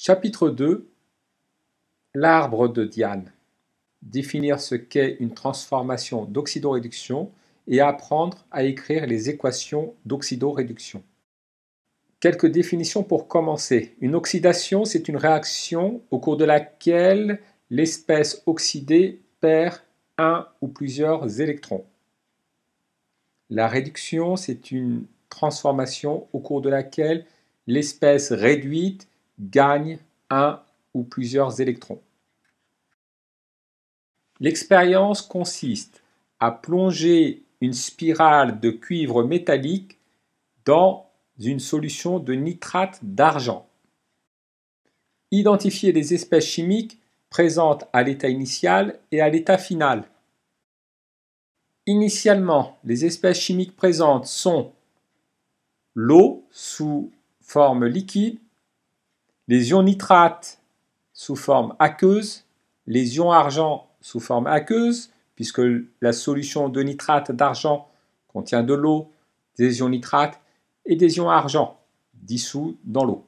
Chapitre 2. L'arbre de Diane. Définir ce qu'est une transformation d'oxydoréduction et apprendre à écrire les équations d'oxydoréduction. Quelques définitions pour commencer. Une oxydation, c'est une réaction au cours de laquelle l'espèce oxydée perd un ou plusieurs électrons. La réduction, c'est une transformation au cours de laquelle l'espèce réduite gagne un ou plusieurs électrons. L'expérience consiste à plonger une spirale de cuivre métallique dans une solution de nitrate d'argent. Identifier les espèces chimiques présentes à l'état initial et à l'état final. Initialement, les espèces chimiques présentes sont l'eau sous forme liquide, les ions nitrates sous forme aqueuse, les ions argent sous forme aqueuse, puisque la solution de nitrate d'argent contient de l'eau, des ions nitrates et des ions argent dissous dans l'eau.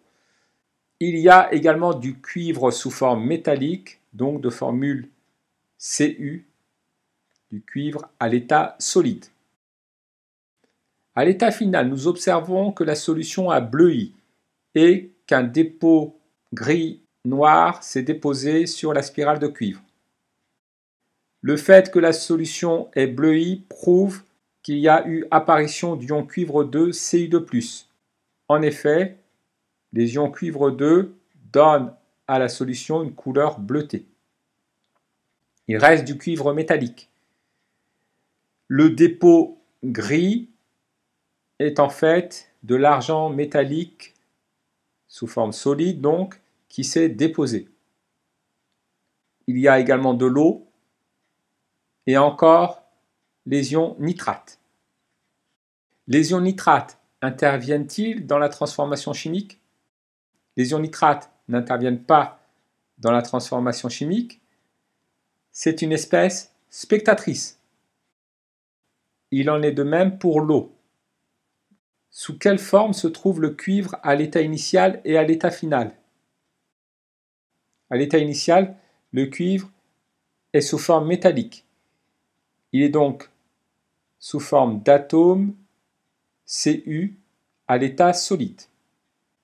Il y a également du cuivre sous forme métallique, donc de formule Cu, du cuivre à l'état solide. À l'état final, nous observons que la solution a bleui et qu'un dépôt gris-noir s'est déposé sur la spirale de cuivre. Le fait que la solution ait bleui prouve qu'il y a eu apparition d'ion cuivre 2 Cu2+. En effet, les ions cuivre 2 donnent à la solution une couleur bleutée. Il reste du cuivre métallique. Le dépôt gris est en fait de l'argent métallique sous forme solide donc qui s'est déposé. Il y a également de l'eau et encore les ions nitrates. Les ions nitrates interviennent-ils dans la transformation chimique? Les ions nitrates n'interviennent pas dans la transformation chimique. C'est une espèce spectatrice. Il en est de même pour l'eau. Sous quelle forme se trouve le cuivre à l'état initial et à l'état final? À l'état initial, le cuivre est sous forme métallique. Il est donc sous forme d'atome Cu à l'état solide.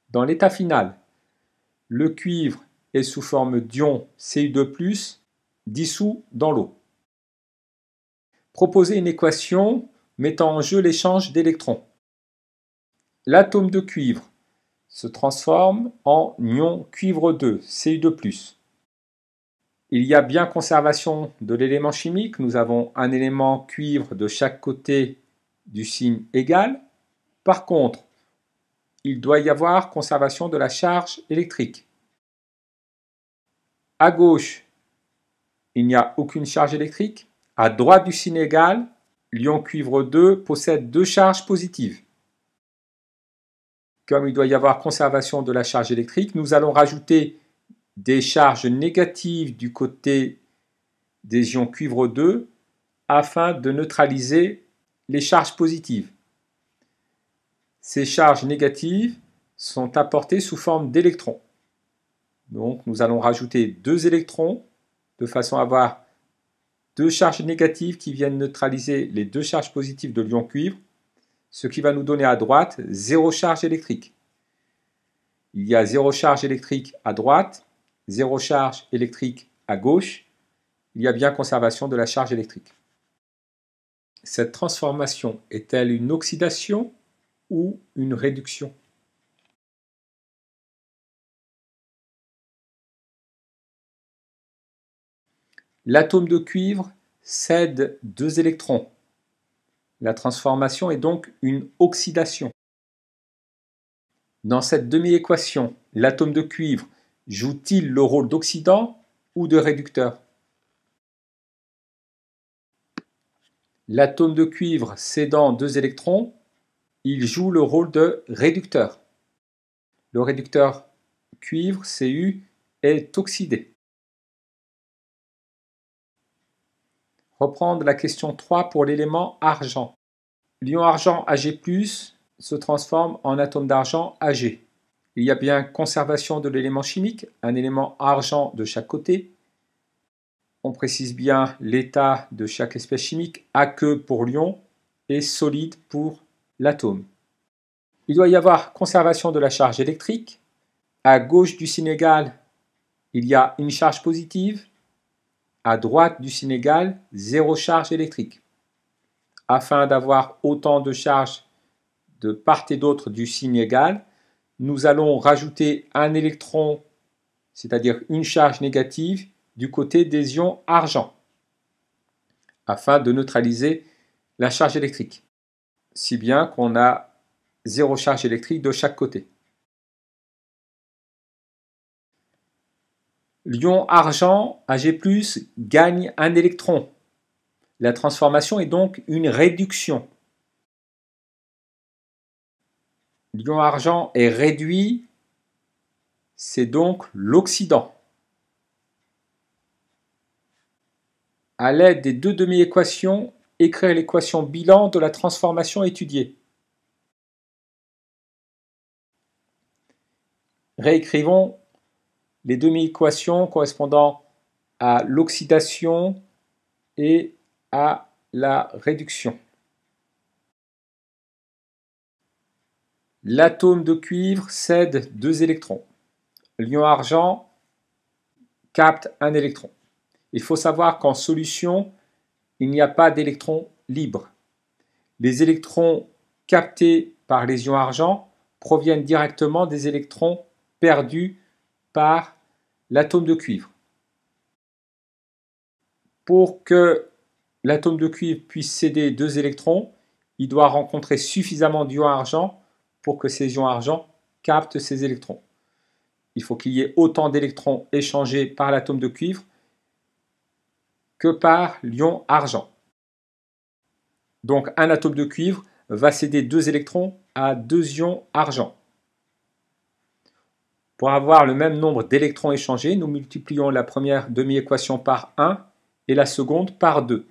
Dans l'état final, le cuivre est sous forme d'ion Cu2+, dissous dans l'eau. Proposez une équation mettant en jeu l'échange d'électrons. L'atome de cuivre se transforme en ion cuivre 2, Cu2+. Il y a bien conservation de l'élément chimique. Nous avons un élément cuivre de chaque côté du signe égal. Par contre, il doit y avoir conservation de la charge électrique. À gauche, il n'y a aucune charge électrique. À droite du signe égal, l'ion cuivre 2 possède deux charges positives. Comme il doit y avoir conservation de la charge électrique, nous allons rajouter des charges négatives du côté des ions cuivre 2 afin de neutraliser les charges positives. Ces charges négatives sont apportées sous forme d'électrons. Donc nous allons rajouter deux électrons de façon à avoir deux charges négatives qui viennent neutraliser les deux charges positives de l'ion cuivre, ce qui va nous donner à droite zéro charge électrique. Il y a zéro charge électrique à droite, zéro charge électrique à gauche. Il y a bien conservation de la charge électrique. Cette transformation est-elle une oxydation ou une réduction? L'atome de cuivre cède deux électrons. La transformation est donc une oxydation. Dans cette demi-équation, l'atome de cuivre joue-t-il le rôle d'oxydant ou de réducteur? L'atome de cuivre cédant deux électrons, il joue le rôle de réducteur. Le réducteur cuivre, Cu, est oxydé. Reprendre la question 3 pour l'élément argent. L'ion argent Ag+, se transforme en atome d'argent Ag. Il y a bien conservation de l'élément chimique, un élément argent de chaque côté. On précise bien l'état de chaque espèce chimique, aqueux pour l'ion et solide pour l'atome. Il doit y avoir conservation de la charge électrique. À gauche du signe égal, il y a une charge positive. À droite du signe égal, zéro charge électrique. Afin d'avoir autant de charges de part et d'autre du signe égal, nous allons rajouter un électron, c'est-à-dire une charge négative, du côté des ions argent, afin de neutraliser la charge électrique, si bien qu'on a zéro charge électrique de chaque côté. L'ion argent Ag+, gagne un électron. La transformation est donc une réduction. L'ion argent est réduit, c'est donc l'oxydant. À l'aide des deux demi-équations, écrire l'équation bilan de la transformation étudiée. Réécrivons les demi-équations correspondant à l'oxydation et à la réduction. L'atome de cuivre cède 2 électrons. L'ion argent capte un électron. Il faut savoir qu'en solution, il n'y a pas d'électrons libres. Les électrons captés par les ions argent proviennent directement des électrons perdus par l'atome de cuivre. Pour que l'atome de cuivre puisse céder 2 électrons, il doit rencontrer suffisamment d'ions argent pour que ces ions argent captent ces électrons. Il faut qu'il y ait autant d'électrons échangés par l'atome de cuivre que par l'ion argent. Donc un atome de cuivre va céder 2 électrons à 2 ions argent. Pour avoir le même nombre d'électrons échangés, nous multiplions la première demi-équation par 1 et la seconde par 2.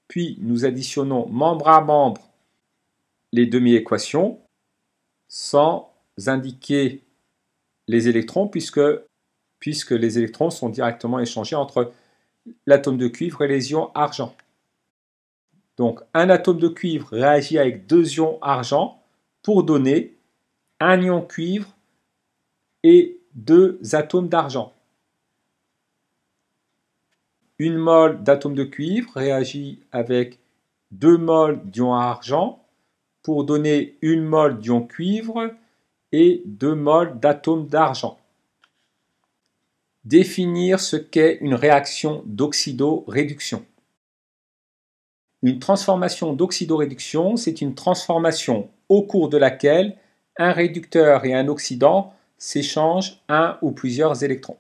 Puis nous additionnons membre à membre les demi-équations sans indiquer les électrons puisque les électrons sont directement échangés entre l'atome de cuivre et les ions argent. Donc un atome de cuivre réagit avec 2 ions argent pour donner un ion cuivre et 2 atomes d'argent. Une mole d'atome de cuivre réagit avec 2 moles d'ion argent pour donner 1 mole d'ion cuivre et 2 moles d'atomes d'argent. Définir ce qu'est une réaction d'oxydoréduction. Une transformation d'oxydoréduction, c'est une transformation au cours de laquelle un réducteur et un oxydant s'échangent un ou plusieurs électrons.